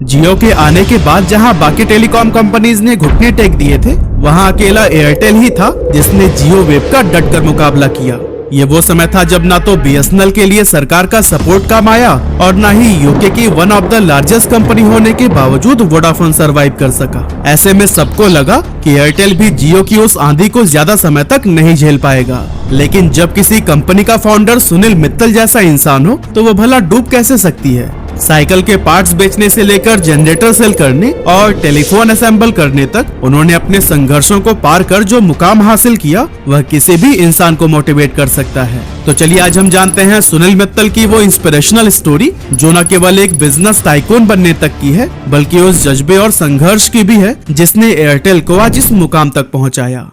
जियो के आने के बाद जहां बाकी टेलीकॉम कंपनीज ने घुटने टेक दिए थे, वहां अकेला एयरटेल ही था जिसने जियो वेव का डटकर मुकाबला किया। ये वो समय था जब ना तो बीएसएनएल के लिए सरकार का सपोर्ट काम आया और ना ही यूके की one of the largest company होने के बावजूद वोडाफोन सरवाइव कर सका। ऐसे में सबको लगा कि एयरटेल भी जियो की उस आंधी को ज्यादा समय तक नहीं झेल पाएगा। लेकिन जब किसी कंपनी का फाउंडर सुनील मित्तल जैसा इंसान हो तो वो भला डूब कैसे सकती है। साइकिल के पार्ट्स बेचने से लेकर जनरेटर सेल करने और टेलीफोन असेंबल करने तक उन्होंने अपने संघर्षों को पार कर जो मुकाम हासिल किया वह किसी भी इंसान को मोटिवेट कर सकता है। तो चलिए आज हम जानते हैं सुनील मित्तल की वो इंस्पिरेशनल स्टोरी जो न केवल एक बिजनेस टाइकून बनने तक की है बल्कि उस जज्बे और संघर्ष की भी है जिसने एयरटेल को आज इस मुकाम तक पहुँचाया।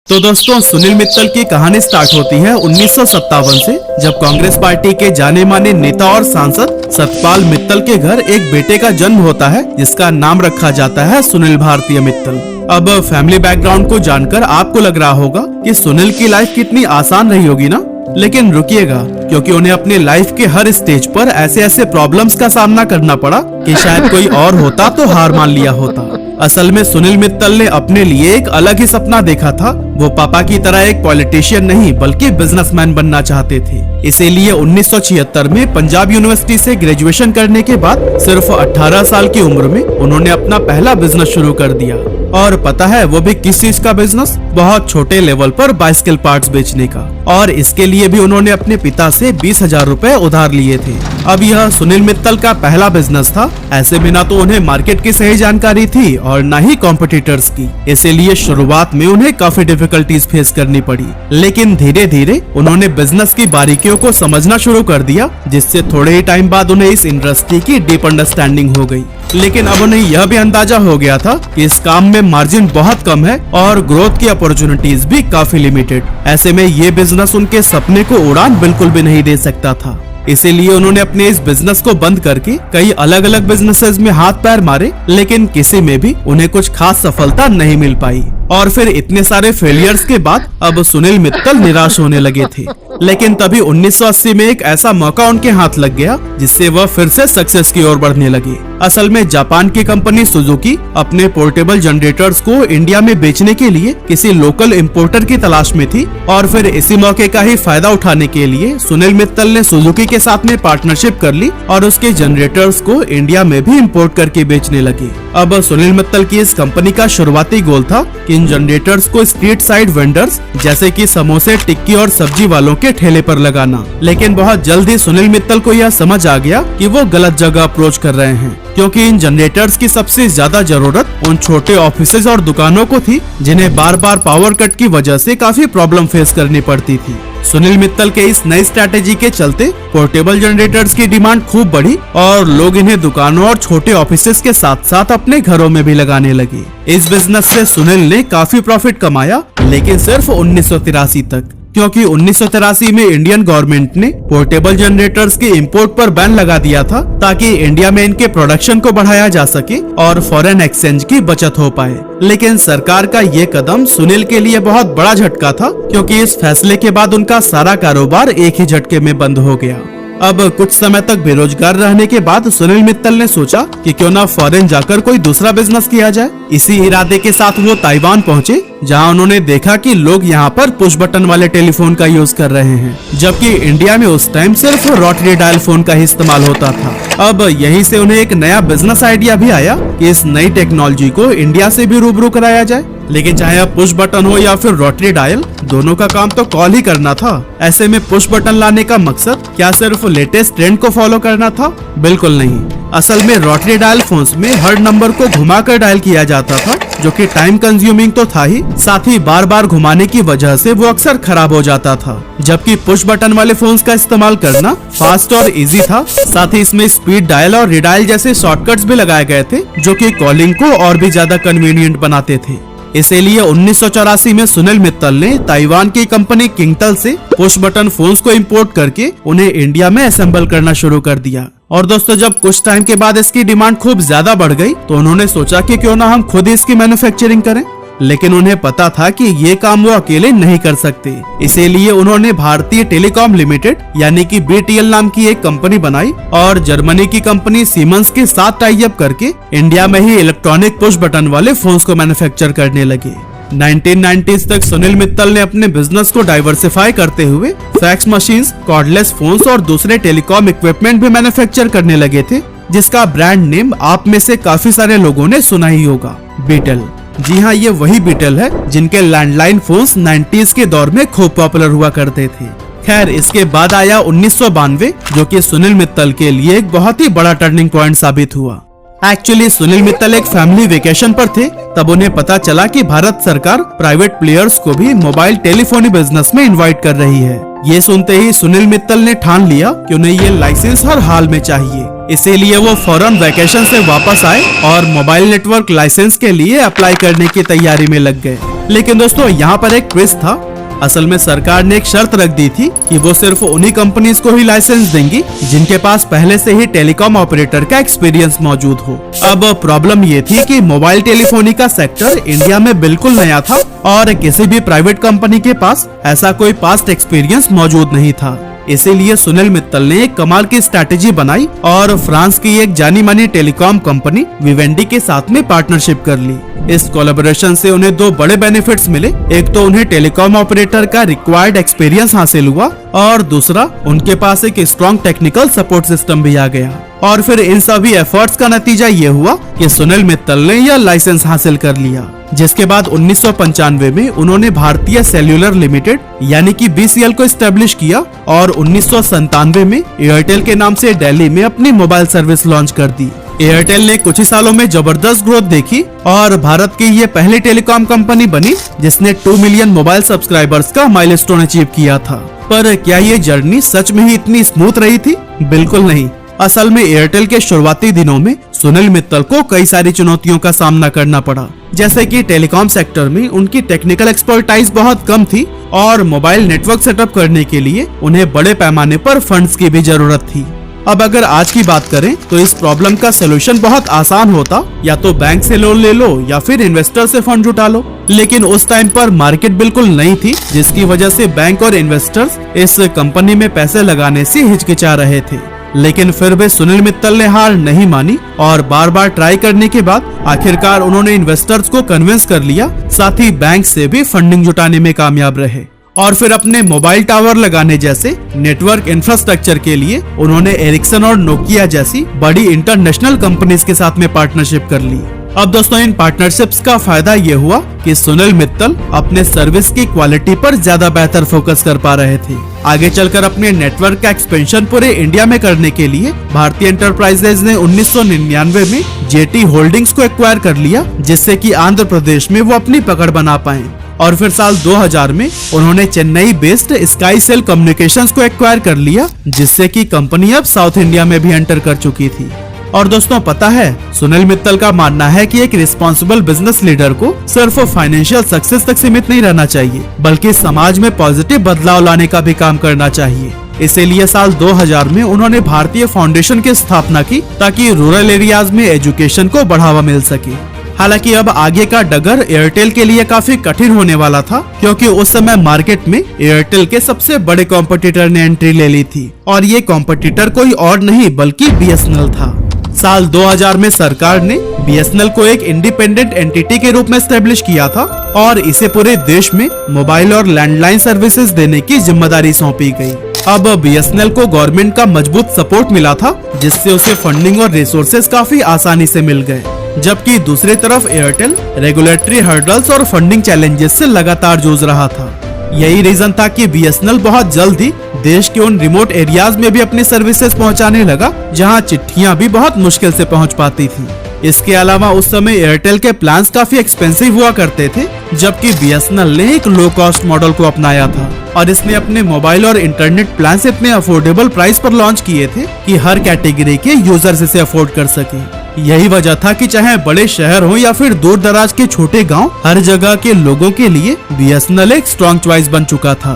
तो दोस्तों, सुनील मित्तल की कहानी स्टार्ट होती है 1957 से, जब कांग्रेस पार्टी के जाने माने नेता और सांसद सतपाल मित्तल के घर एक बेटे का जन्म होता है जिसका नाम रखा जाता है सुनील भारतीय मित्तल। अब फैमिली बैकग्राउंड को जानकर आपको लग रहा होगा कि सुनील की लाइफ कितनी आसान रही होगी ना, लेकिन रुकिएगा क्योंकि उन्हें अपने लाइफ के हर स्टेज पर ऐसे ऐसे प्रॉब्लम्स का सामना करना पड़ा कि शायद कोई और होता तो हार मान लिया होता। असल में सुनील मित्तल ने अपने लिए एक अलग ही सपना देखा था। वो पापा की तरह एक पॉलिटिशियन नहीं बल्कि बिजनेसमैन बनना चाहते थे। इसीलिए 1976 में पंजाब यूनिवर्सिटी से ग्रेजुएशन करने के बाद सिर्फ 18 साल की उम्र में उन्होंने अपना पहला बिजनेस शुरू कर दिया। और पता है वो भी किस चीज का बिजनेस? बहुत छोटे लेवल पर बाइसिकल पार्ट्स बेचने का। और इसके लिए भी उन्होंने अपने पिता से 20,000 रुपए उधार लिए थे। अब यह सुनील मित्तल का पहला बिजनेस था। ऐसे में ना तो उन्हें मार्केट की सही जानकारी थी और न ही कॉम्पिटिटर्स की, इसीलिए शुरुआत में उन्हें काफी डिफिकल्टीज फेस करनी पड़ी। लेकिन धीरे धीरे उन्होंने बिजनेस की बारीकियों को समझना शुरू कर दिया, जिससे थोड़े ही टाइम बाद उन्हें इस इंडस्ट्री की डीप अंडरस्टैंडिंग हो गई। लेकिन अब उन्हें यह भी अंदाजा हो गया था कि इस काम में मार्जिन बहुत कम है और ग्रोथ की अपॉर्चुनिटीज भी काफी लिमिटेड। ऐसे में ये बिजनेस उनके सपने को उड़ान बिल्कुल भी नहीं दे सकता था। इसीलिए उन्होंने अपने इस बिजनेस को बंद करके कई अलग अलग बिजनेसेस में हाथ पैर मारे, लेकिन किसी में भी उन्हें कुछ खास सफलता नहीं मिल पाई। और फिर इतने सारे फेलियर्स के बाद अब सुनील मित्तल निराश होने लगे थे। लेकिन तभी 1980 में एक ऐसा मौका उनके हाथ लग गया जिससे वह फिर से सक्सेस की ओर बढ़ने लगे। असल में जापान की कंपनी सुजुकी अपने पोर्टेबल जनरेटर्स को इंडिया में बेचने के लिए किसी लोकल इंपोर्टर की तलाश में थी और फिर इसी मौके का ही फायदा उठाने के लिए सुनील मित्तल ने सुजुकी के साथ में पार्टनरशिप कर ली और उसके जनरेटर्स को इंडिया में भी इंपोर्ट करके बेचने लगे। अब सुनील मित्तल की इस कंपनी का शुरुआती गोल था कि इन जनरेटर्स को स्ट्रीट साइड वेंडर्स जैसे कि समोसे, टिक्की और सब्जी वालों के ठेले पर लगाना। लेकिन बहुत जल्द ही सुनील मित्तल को यह समझ आ गया कि वो गलत जगह अप्रोच कर रहे हैं, क्योंकि इन जनरेटर्स की सबसे ज्यादा जरूरत उन छोटे ऑफिसेज और दुकानों को थी जिन्हें बार बार पावर कट की वजह से काफी प्रॉब्लम फेस करनी पड़ती थी। सुनील मित्तल के इस नई स्ट्रैटेजी के चलते पोर्टेबल जनरेटर्स की डिमांड खूब बढ़ी और लोग इन्हें दुकानों और छोटे ऑफिसेज के साथ साथ अपने घरों में भी लगाने लगे। इस बिजनेस से सुनील ने काफी प्रॉफिट कमाया, लेकिन सिर्फ 1983 तक, क्योंकि 1983 में इंडियन गवर्नमेंट ने पोर्टेबल जनरेटर्स के इंपोर्ट पर बैन लगा दिया था ताकि इंडिया में इनके प्रोडक्शन को बढ़ाया जा सके और फॉरेन एक्सचेंज की बचत हो पाए। लेकिन सरकार का ये कदम सुनील के लिए बहुत बड़ा झटका था, क्योंकि इस फैसले के बाद उनका सारा कारोबार एक ही झटके में बंद हो गया। अब कुछ समय तक बेरोजगार रहने के बाद सुनील मित्तल ने सोचा कि क्यों ना फॉरेन जाकर कोई दूसरा बिजनेस किया जाए। इसी इरादे के साथ वो ताइवान पहुंचे, जहां उन्होंने देखा कि लोग यहां पर पुश बटन वाले टेलीफोन का यूज कर रहे हैं, जबकि इंडिया में उस टाइम सिर्फ रोटरी डायल फोन का ही इस्तेमाल होता था। अब यहीं से उन्हें एक नया बिजनेस आइडिया भी आया कि इस नई टेक्नोलॉजी को इंडिया से भी रूबरू कराया जाए। लेकिन चाहे अब पुश बटन हो या फिर रोटरी डायल, दोनों का काम तो कॉल ही करना था। ऐसे में पुश बटन लाने का मकसद क्या सिर्फ लेटेस्ट ट्रेंड को फॉलो करना था? बिल्कुल नहीं। असल में रोटरी डायल फोन्स में हर नंबर को घुमाकर डायल किया जाता था, जो कि टाइम कंज्यूमिंग तो था ही, साथ ही बार बार घुमाने की वजह से वो अक्सर खराब हो जाता था। जबकि पुश बटन वाले फोन्स का इस्तेमाल करना फास्ट और इजी था। साथ ही इसमें स्पीड डायल और रिडायल जैसे शॉर्टकट्स भी लगाए गए थे, जो कि कॉलिंग को और भी ज्यादा कन्वीनियंट बनाते थे। इसीलिए 1984 में सुनील मित्तल ने ताइवान की कंपनी किंगटेल से पुश बटन फोन्स को इंपोर्ट करके उन्हें इंडिया में असेंबल करना शुरू कर दिया। और दोस्तों, जब कुछ टाइम के बाद इसकी डिमांड खूब ज्यादा बढ़ गई तो उन्होंने सोचा कि क्यों ना हम खुद ही इसकी मैन्युफैक्चरिंग करें। लेकिन उन्हें पता था कि ये काम वो अकेले नहीं कर सकते। इसीलिए उन्होंने भारतीय टेलीकॉम लिमिटेड यानी कि BTL नाम की एक कंपनी बनाई और जर्मनी की कंपनी सीमेंस के साथ टाई अप करके इंडिया में ही इलेक्ट्रॉनिक पुश बटन वाले फोन्स को मैन्युफैक्चर करने लगे। 1990s तक सुनील मित्तल ने अपने बिजनेस को डाइवर्सिफाई करते हुए फैक्स मशीन्स, कॉर्डलेस फोन्स और दूसरे टेलीकॉम इक्विपमेंट भी मैन्युफैक्चर करने लगे थे, जिसका ब्रांड नेम आप में से काफी सारे लोगों ने सुना ही होगा, बीटल। जी हाँ, ये वही बीटल है जिनके लैंडलाइन फोन्स 90s के दौर में खूब पॉपुलर हुआ करते थे। खैर, इसके बाद आया 1992, जो कि सुनील मित्तल के लिए एक बहुत ही बड़ा टर्निंग पॉइंट साबित हुआ। एक्चुअली सुनील मित्तल एक फैमिली वेकेशन पर थे, तब उन्हें पता चला कि भारत सरकार प्राइवेट प्लेयर्स को भी मोबाइल टेलीफोनी बिजनेस में इनवाइट कर रही है। ये सुनते ही सुनील मित्तल ने ठान लिया कि उन्हें ये लाइसेंस हर हाल में चाहिए। इसीलिए वो फौरन वैकेशन से वापस आए और मोबाइल नेटवर्क लाइसेंस के लिए अप्लाई करने की तैयारी में लग गए। लेकिन दोस्तों, यहाँ पर एक ट्विस्ट था। असल में सरकार ने एक शर्त रख दी थी कि वो सिर्फ उन्हीं कंपनीज को ही लाइसेंस देंगी जिनके पास पहले से ही टेलीकॉम ऑपरेटर का एक्सपीरियंस मौजूद हो। अब प्रॉब्लम ये थी कि मोबाइल टेलीफोनी का सेक्टर इंडिया में बिल्कुल नया था और किसी भी प्राइवेट कंपनी के पास ऐसा कोई पास्ट एक्सपीरियंस मौजूद नहीं था। इसीलिए सुनील मित्तल ने एक कमाल की स्ट्रैटेजी बनाई और फ्रांस की एक जानी मानी टेलीकॉम कंपनी विवेंडी के साथ में पार्टनरशिप कर ली। इस कोलैबोरेशन से उन्हें दो बड़े बेनिफिट्स मिले। एक तो उन्हें टेलीकॉम ऑपरेटर का रिक्वायर्ड एक्सपीरियंस हासिल हुआ और दूसरा उनके पास एक स्ट्रॉन्ग टेक्निकल सपोर्ट सिस्टम भी आ गया। और फिर इन सभी एफर्ट्स का नतीजा ये हुआ कि सुनील मित्तल ने यह लाइसेंस हासिल कर लिया, जिसके बाद 1995 में उन्होंने भारतीय सेल्यूलर लिमिटेड यानी कि BCL को एस्टेब्लिश किया और 1997 में एयरटेल के नाम से दिल्ली में अपनी मोबाइल सर्विस लॉन्च कर दी। एयरटेल ने कुछ ही सालों में जबरदस्त ग्रोथ देखी और भारत की ये पहली टेलीकॉम कंपनी बनी जिसने 2 मिलियन मोबाइल सब्सक्राइबर्स का माइलस्टोन अचीव किया था। पर क्या ये जर्नी सच में ही इतनी स्मूथ रही थी? बिल्कुल नहीं। असल में एयरटेल के शुरुआती दिनों में सुनील मित्तल को कई सारी चुनौतियों का सामना करना पड़ा, जैसे कि टेलीकॉम सेक्टर में उनकी टेक्निकल एक्सपर्टाइज बहुत कम थी और मोबाइल नेटवर्क सेटअप करने के लिए उन्हें बड़े पैमाने पर फंड्स की भी जरूरत थी। अब अगर आज की बात करें तो इस प्रॉब्लम का सोल्यूशन बहुत आसान होता, या तो बैंक से लोन ले लो या फिर इन्वेस्टर से फंड जुटा लो। लेकिन उस टाइम पर मार्केट बिल्कुल नई थी, जिसकी वजह से बैंक और इन्वेस्टर्स इस कंपनी में पैसे लगाने से हिचकिचा रहे थे। लेकिन फिर भी सुनील मित्तल ने हार नहीं मानी और बार बार ट्राई करने के बाद आखिरकार उन्होंने इन्वेस्टर्स को कन्विंस कर लिया, साथ ही बैंक से भी फंडिंग जुटाने में कामयाब रहे। और फिर अपने मोबाइल टावर लगाने जैसे नेटवर्क इंफ्रास्ट्रक्चर के लिए उन्होंने एरिक्सन और नोकिया जैसी बड़ी इंटरनेशनल कंपनीज के साथ में पार्टनरशिप कर ली। अब दोस्तों, इन पार्टनरशिप्स का फायदा ये हुआ कि सुनील मित्तल अपने सर्विस की क्वालिटी पर ज्यादा बेहतर फोकस कर पा रहे थे। आगे चलकर अपने नेटवर्क का एक्सपेंशन पूरे इंडिया में करने के लिए भारतीय एंटरप्राइजेज ने 1999 में JT होल्डिंग्स को एक्वायर कर लिया, जिससे कि आंध्र प्रदेश में वो अपनी पकड़ बना पाए। और फिर साल 2000 में उन्होंने Chennai based Skycell communications को एक्वायर कर लिया, जिससे कि कंपनी अब साउथ इंडिया में भी एंटर कर चुकी थी। और दोस्तों, पता है, सुनील मित्तल का मानना है कि एक रिस्पॉन्सिबल बिजनेस लीडर को सिर्फ फाइनेंशियल सक्सेस तक सीमित नहीं रहना चाहिए, बल्कि समाज में पॉजिटिव बदलाव लाने का भी काम करना चाहिए। इसीलिए साल 2000 में उन्होंने भारतीय फाउंडेशन की स्थापना की ताकि रूरल एरियाज में एजुकेशन को बढ़ावा मिल सके। हालांकि अब आगे का डगर एयरटेल के लिए काफी कठिन होने वाला था, क्योंकि उस समय मार्केट में एयरटेल के सबसे बड़े कॉम्पिटिटर ने एंट्री ले ली थी और ये कॉम्पिटिटर कोई और नहीं बल्कि BSNL था। साल 2000 में सरकार ने BSNL को एक इंडिपेंडेंट एंटिटी के रूप में एस्टेब्लिश किया था और इसे पूरे देश में मोबाइल और लैंडलाइन सर्विसेज देने की जिम्मेदारी सौंपी गई। अब BSNL को गवर्नमेंट का मजबूत सपोर्ट मिला था, जिससे उसे फंडिंग और रिसोर्सेज काफी आसानी से मिल गए, जबकि दूसरी तरफ एयरटेल रेगुलेटरी हर्डल्स और फंडिंग चैलेंजेस से लगातार जूझ रहा था। यही रीजन था कि BSNL बहुत जल्द ही देश के उन रिमोट एरियाज में भी अपनी सर्विसेज पहुंचाने लगा जहां चिट्ठियां भी बहुत मुश्किल से पहुंच पाती थी। इसके अलावा उस समय एयरटेल के प्लान्स काफी एक्सपेंसिव हुआ करते थे, जबकि BSNL ने एक लो कॉस्ट मॉडल को अपनाया था और इसने अपने मोबाइल और इंटरनेट प्लान इतने अफोर्डेबल प्राइस पर लॉन्च किए थे कि हर कैटेगरी के यूजर्स इसे अफोर्ड कर सके। यही वजह था कि चाहे बड़े शहर हो या फिर दूर दराज के छोटे गांव, हर जगह के लोगों के लिए BSNL एक स्ट्रॉन्ग चॉइस बन चुका था।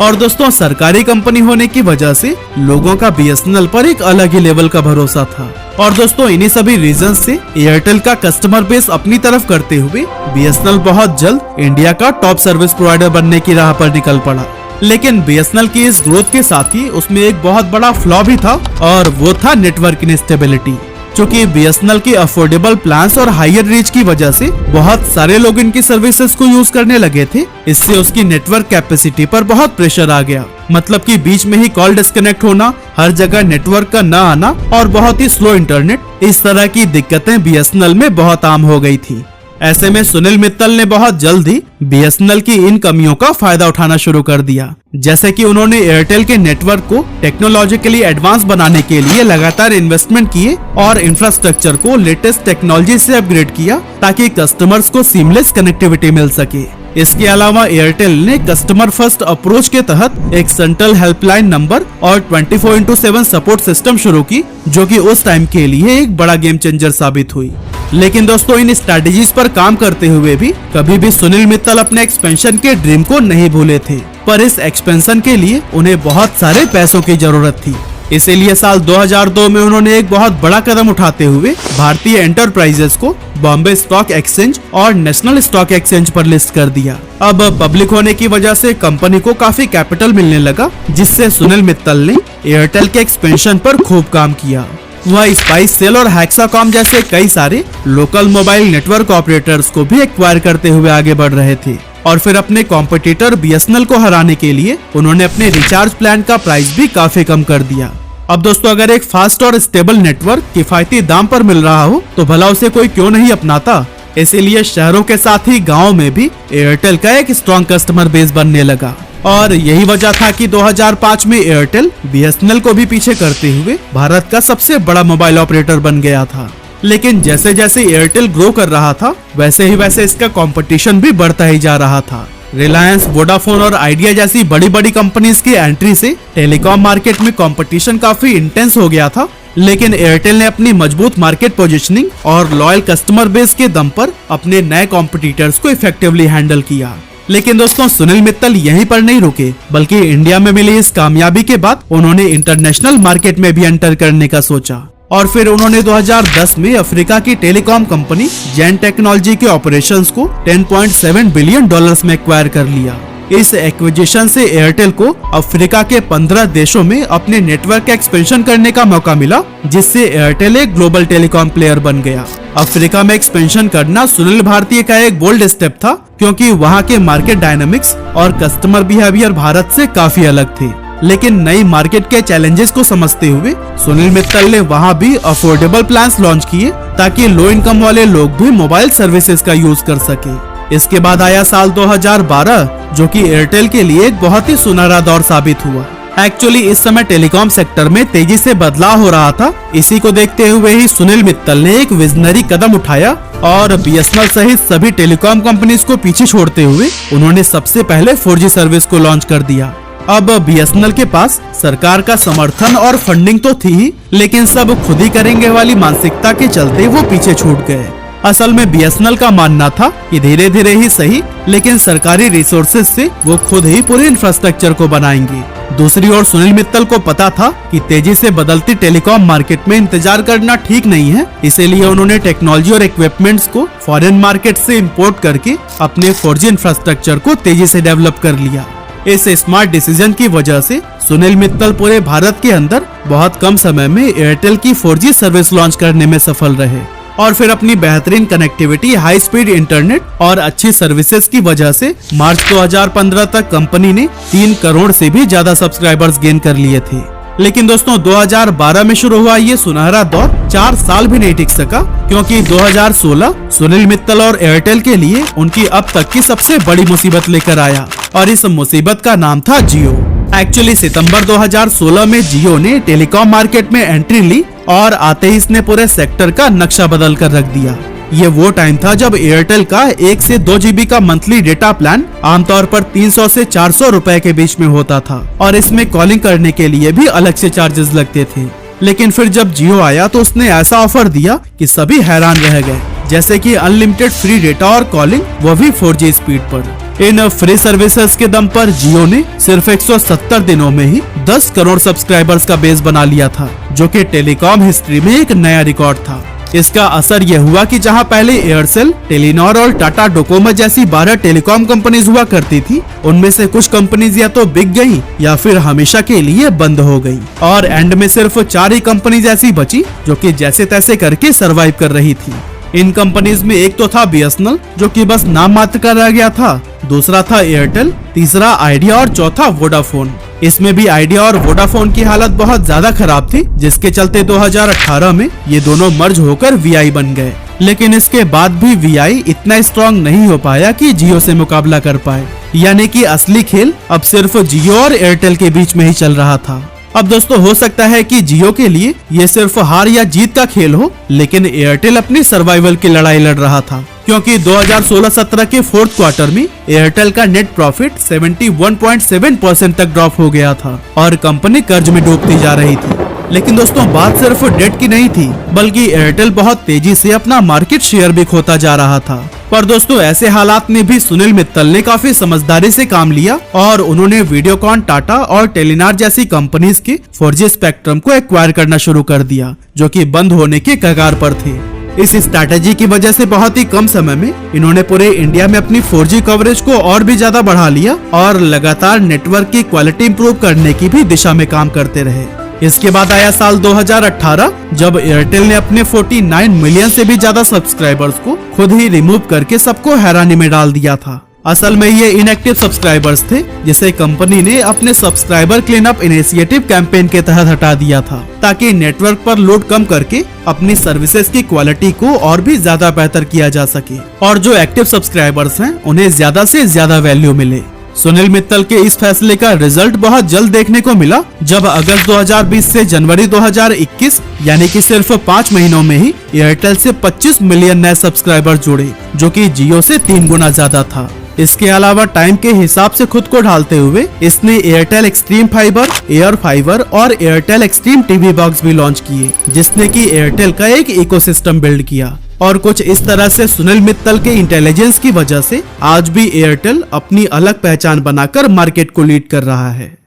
और दोस्तों सरकारी कंपनी होने की वजह से लोगों का बीएसएनएल पर एक अलग ही लेवल का भरोसा था। और दोस्तों इन्हीं सभी रीजन से एयरटेल का कस्टमर बेस अपनी तरफ करते हुए बीएसएनएल बहुत जल्द इंडिया का टॉप सर्विस प्रोवाइडर बनने की राह पर निकल पड़ा। लेकिन बीएसएनएल की इस ग्रोथ के साथ ही उसमें एक बहुत बड़ा फ्लॉ भी था और वो था नेटवर्क इंस्टेबिलिटी। क्योंकि बीएसएनएल के अफोर्डेबल प्लान्स और हायर रीच की वजह से बहुत सारे लोग इनकी सर्विसेज को यूज करने लगे थे। इससे उसकी नेटवर्क कैपेसिटी पर बहुत प्रेशर आ गया। मतलब कि बीच में ही कॉल डिस्कनेक्ट होना, हर जगह नेटवर्क का न आना और बहुत ही स्लो इंटरनेट, इस तरह की दिक्कतें बीएसएनएल में बहुत आम हो गई थी। ऐसे में सुनील मित्तल ने बहुत जल्द ही बीएसएनएल की इन कमियों का फायदा उठाना शुरू कर दिया। जैसे कि उन्होंने एयरटेल के नेटवर्क को टेक्नोलॉजिकली एडवांस बनाने के लिए लगातार इन्वेस्टमेंट किए और इंफ्रास्ट्रक्चर को लेटेस्ट टेक्नोलॉजी से अपग्रेड किया ताकि कस्टमर्स को सीमलेस कनेक्टिविटी मिल सके। इसके अलावा एयरटेल ने कस्टमर फर्स्ट अप्रोच के तहत एक सेंट्रल हेल्पलाइन नंबर और 24/7 सपोर्ट सिस्टम शुरू की, जो कि उस टाइम के लिए एक बड़ा गेम चेंजर साबित हुई। लेकिन दोस्तों इन स्ट्रेटेजीज पर काम करते हुए भी कभी भी सुनील मित्तल अपने एक्सपेंशन के ड्रीम को नहीं भूले थे। पर इस एक्सपेंशन के लिए उन्हें बहुत सारे पैसों की जरूरत थी। इसीलिए साल 2002 में उन्होंने एक बहुत बड़ा कदम उठाते हुए भारतीय एंटरप्राइजेस को बॉम्बे स्टॉक एक्सचेंज और नेशनल स्टॉक एक्सचेंज पर लिस्ट कर दिया। अब पब्लिक होने की वजह से कंपनी को काफी कैपिटल मिलने लगा, जिससे सुनील मित्तल ने एयरटेल के एक्सपेंशन पर खूब काम किया। वह स्पाइस सेल और हैक्साकॉम जैसे कई सारे लोकल मोबाइल नेटवर्क ऑपरेटर्स को भी एक्वायर करते हुए आगे बढ़ रहे थे। और फिर अपने कॉम्पिटिटर बीएसएनएल को हराने के लिए उन्होंने अपने रिचार्ज प्लान का प्राइस भी काफी कम कर दिया। अब दोस्तों अगर एक फास्ट और स्टेबल नेटवर्क किफायती दाम पर मिल रहा हो तो भला उसे कोई क्यों नहीं अपनाता। इसीलिए शहरों के साथ ही गाँव में भी एयरटेल का एक स्ट्रॉन्ग कस्टमर बेस बनने लगा। और यही वजह था कि 2005 में एयरटेल बीएसएनएल को भी पीछे करते हुए भारत का सबसे बड़ा मोबाइल ऑपरेटर बन गया था। लेकिन जैसे जैसे एयरटेल ग्रो कर रहा था वैसे ही वैसे इसका कंपटीशन भी बढ़ता ही जा रहा था। रिलायंस, वोडाफोन और आइडिया जैसी बड़ी बड़ी कंपनीज की एंट्री से टेलीकॉम मार्केट में कंपटीशन काफी इंटेंस हो गया था। लेकिन एयरटेल ने अपनी मजबूत मार्केट पोजीशनिंग और लॉयल कस्टमर बेस के दम पर अपने नए कॉम्पिटिटर्स को इफेक्टिवली हैंडल किया। लेकिन दोस्तों सुनील मित्तल यहीं पर नहीं रुके, बल्कि इंडिया में मिली इस कामयाबी के बाद उन्होंने इंटरनेशनल मार्केट में भी एंटर करने का सोचा। और फिर उन्होंने 2010 में अफ्रीका की टेलीकॉम कंपनी जैन टेक्नोलॉजी के ऑपरेशंस को $10.7 बिलियन में एक्वायर कर लिया। इस एक्विजिशन से एयरटेल को अफ्रीका के 15 देशों में अपने नेटवर्क का एक्सपेंशन करने का मौका मिला, जिससे एयरटेल एक ग्लोबल टेलीकॉम प्लेयर बन गया। अफ्रीका में एक्सपेंशन करना सुनील भारती का एक बोल्ड स्टेप था, क्योंकि वहाँ के मार्केट डायनामिक्स और कस्टमर बिहेवियर भारत से काफी अलग थे। लेकिन नई मार्केट के चैलेंजेस को समझते हुए सुनील मित्तल ने वहाँ भी अफोर्डेबल प्लान्स लॉन्च किए, ताकि लो इनकम वाले लोग भी मोबाइल सर्विसेज का यूज कर सके। इसके बाद आया साल 2012, जो कि एयरटेल के लिए एक बहुत ही सुनहरा दौर साबित हुआ। एक्चुअली इस समय टेलीकॉम सेक्टर में तेजी से बदलाव हो रहा था। इसी को देखते हुए ही सुनील मित्तल ने एक विजनरी कदम उठाया और बीएसएनएल सहित सभी टेलीकॉम कंपनीज को पीछे छोड़ते हुए उन्होंने सबसे पहले 4G सर्विस को लॉन्च कर दिया। अब बीएसएनएल के पास सरकार का समर्थन और फंडिंग तो थी ही, लेकिन सब खुद ही करेंगे वाली मानसिकता के चलते वो पीछे छूट गए। असल में बीएसएनएल का मानना था कि धीरे धीरे ही सही, लेकिन सरकारी रिसोर्सेज से वो खुद ही पूरे इंफ्रास्ट्रक्चर को बनाएंगे। दूसरी ओर सुनील मित्तल को पता था कि तेजी से बदलती टेलीकॉम मार्केट में इंतजार करना ठीक नहीं है। इसीलिए उन्होंने टेक्नोलॉजी और इक्विपमेंट्स को फॉरेन मार्केट से इंपोर्ट करके अपने 4G इंफ्रास्ट्रक्चर को तेजी से डेवलप कर लिया। इस स्मार्ट डिसीजन की वजह से सुनील मित्तल पूरे भारत के अंदर बहुत कम समय में एयरटेल की 4G सर्विस लॉन्च करने में सफल रहे। और फिर अपनी बेहतरीन कनेक्टिविटी, हाई स्पीड इंटरनेट और अच्छी सर्विसेज की वजह से मार्च 2015 तक कंपनी ने 3 करोड़ से भी ज्यादा सब्सक्राइबर्स गेन कर लिए थे। लेकिन दोस्तों 2012 में शुरू हुआ ये सुनहरा दौर 4 साल भी नहीं टिक सका, क्योंकि 2016 सुनील मित्तल और एयरटेल के लिए उनकी अब तक की सबसे बड़ी मुसीबत लेकर आया, और इस मुसीबत का नाम था जियो। एक्चुअली सितंबर 2016 में जियो ने टेलीकॉम मार्केट में एंट्री ली और आते ही इसने पूरे सेक्टर का नक्शा बदल कर रख दिया। ये वो टाइम था जब एयरटेल का 1 से 2 GB का मंथली डेटा प्लान आमतौर पर 300 से 400 रुपए के बीच में होता था, और इसमें कॉलिंग करने के लिए भी अलग से चार्जेस लगते थे। लेकिन फिर जब जियो आया तो उसने ऐसा ऑफर दिया कि सभी हैरान रह गए, जैसे कि अनलिमिटेड फ्री डेटा और कॉलिंग, वो भी 4G स्पीड पर। इन फ्री सर्विसेज के दम पर जियो ने सिर्फ 170 दिनों में ही 10 करोड़ सब्सक्राइबर्स का बेस बना लिया था, जो कि टेलीकॉम हिस्ट्री में एक नया रिकॉर्ड था। इसका असर यह हुआ कि जहां पहले एयरसेल, टेलीनॉर और टाटा डोकोमो जैसी 12 टेलीकॉम कंपनीज हुआ करती थी, उनमें से कुछ कंपनीज या तो बिक गयी या फिर हमेशा के लिए बंद हो गयी और एंड में सिर्फ 4 ही कंपनीज ऐसी बची जो कि जैसे तैसे करके सरवाइव कर रही थी। इन कंपनीज में एक तो था BSNL, जो कि बस नाम मात्र का रह गया था, दूसरा था एयरटेल, तीसरा आइडिया और चौथा वोडाफोन। इसमें भी आइडिया और वोडाफोन की हालत बहुत ज्यादा खराब थी, जिसके चलते 2018 में ये दोनों मर्ज होकर VI बन गए। लेकिन इसके बाद भी VI इतना स्ट्रॉन्ग नहीं हो पाया कि जियो से मुकाबला कर पाए, यानी कि असली खेल अब सिर्फ जियो और एयरटेल के बीच में ही चल रहा था। अब दोस्तों हो सकता है कि जियो के लिए ये सिर्फ हार या जीत का खेल हो, लेकिन एयरटेल अपनी सर्वाइवल की लड़ाई लड़ रहा था, क्योंकि 2016-17 के फोर्थ क्वार्टर में एयरटेल का नेट प्रॉफिट 71.7% तक ड्रॉप हो गया था और कंपनी कर्ज में डूबती जा रही थी। लेकिन दोस्तों बात सिर्फ डेट की नहीं थी, बल्कि एयरटेल बहुत तेजी से अपना मार्केट शेयर भी खोता जा रहा था। पर दोस्तों ऐसे हालात में भी सुनील मित्तल ने काफी समझदारी से काम लिया और उन्होंने वीडियोकॉन, टाटा और टेलीनॉर जैसी कंपनीज के 4G स्पेक्ट्रम को एक्वायर करना शुरू कर दिया, जो कि बंद होने के कगार पर थे। इस स्ट्रैटेजी की वजह से बहुत ही कम समय में इन्होंने पूरे इंडिया में अपनी 4G कवरेज को और भी ज्यादा बढ़ा लिया और लगातार नेटवर्क की क्वालिटी इंप्रूव करने की भी दिशा में काम करते रहे। इसके बाद आया साल 2018, जब एयरटेल ने अपने 49 मिलियन से भी ज्यादा सब्सक्राइबर्स को खुद ही रिमूव करके सबको हैरानी में डाल दिया था। असल में ये इनएक्टिव सब्सक्राइबर्स थे, जिसे कंपनी ने अपने subscriber clean up initiative campaign के तहत हटा दिया था, ताकि नेटवर्क पर लोड कम करके अपनी सर्विसेज की क्वालिटी को और भी ज्यादा बेहतर किया जा सके और जो एक्टिव सब्सक्राइबर्स हैं उन्हें ज्यादा से ज्यादा वैल्यू मिले। सुनील मित्तल के इस फैसले का रिजल्ट बहुत जल्द देखने को मिला, जब अगस्त 2020 से जनवरी 2021 यानी कि सिर्फ 5 महीनों में ही एयरटेल से 25 मिलियन नए सब्सक्राइबर जुड़े, जो कि जियो से 3 गुना ज्यादा था। इसके अलावा टाइम के हिसाब से खुद को ढालते हुए इसने Airtel extreme fibre, air fibre और एयरटेल एक्सट्रीम टीवी बॉक्स भी लॉन्च किए, जिसने कि एयरटेल का एक इकोसिस्टम बिल्ड किया। और कुछ इस तरह से सुनील मित्तल के इंटेलिजेंस की वजह से आज भी एयरटेल अपनी अलग पहचान बनाकर मार्केट को लीड कर रहा है।